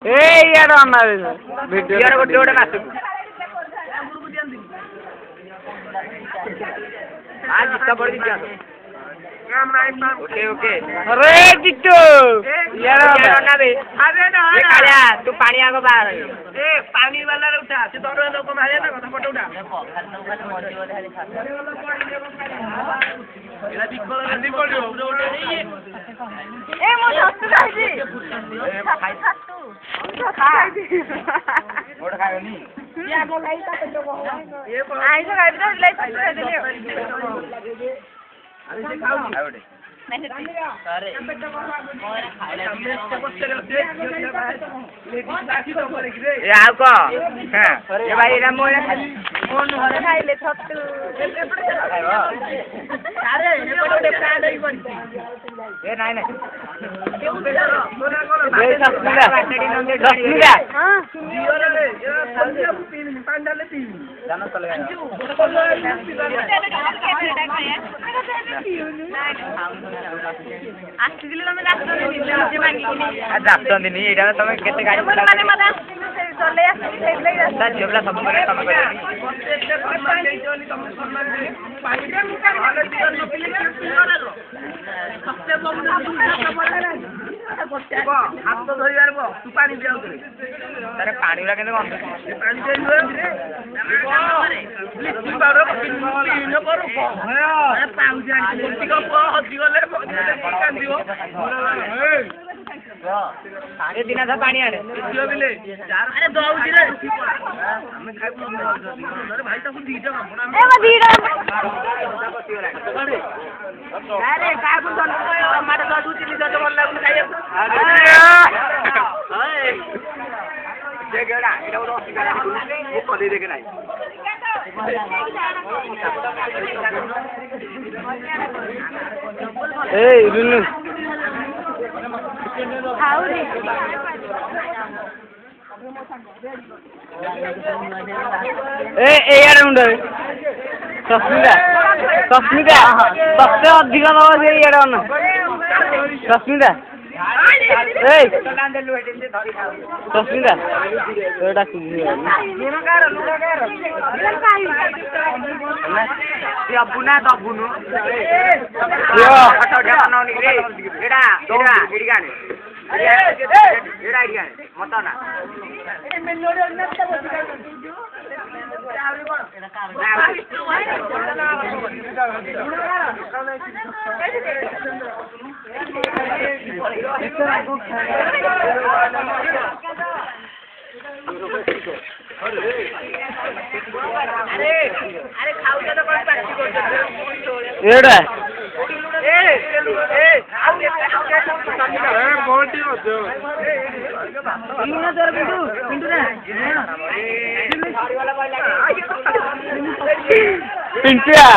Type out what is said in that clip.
ଇଆଡେ ଅନା ଭିଡିଓ ଗୋଟେ ଗୋଟେ ନାଚୁ ଗୀତ ପଡି ओके ओके अरे जिट्टू यार ना बे अरे ना ये कालिया तू पानी आगो बाहर ए पानी वाला रे उठा से तोरो लोक मारे ना कथा फोटो उठा एला बिकल रे पड़ियो ए मो छत्तु खाइजी ए खाइ छत्तु खाइ मोड खायोनी या गो लाई ता तो को ए आई से खाइ तो लाई खाइ देले अरे से खाऊ आवडे मैंने अरे मोर खाइला ए आउ को हां ए भाई रा मोर मोन घरे खाइले छत्तु खाइबो अरे ए पटे प्लांट ही बनती ए नाही नाही ए छत्तुला छत्तुला हां दियोरे ए पांडाले ती जानो चले आसनी एटा तुम केते गाड़ी चले झीला सब हाथ धरबार तू पानी दिया पानी गुड़ा के दिन था पानी आने अरे दौड़ी रे हमें खाइ अरे भाई तक दीटा ए वो दीटा अरे का को दन मारे दू तीन दस मन लागु खाइ अरे जे गेडा एटा वो सिगारा वो कदे देखे नाही ए रुनु खाऊ रे ए यार मुंडे सस्मिता सस्मिता सबसे अधिक नवा से यार न सस्मिता ए सस्मिता एटा कुनी लुना कार ये अबुना दबुनु यो फटो ढानो नि रे एडा एडा एडी गाने एडा आइडिया मत ना ए मेलोडे नत्ता बसी अरे अरे खाऊ तो कोन पार्टी करते एडा ए ए बहुत ही मजा इना दर बिंदु बिंदु रे पिंटुया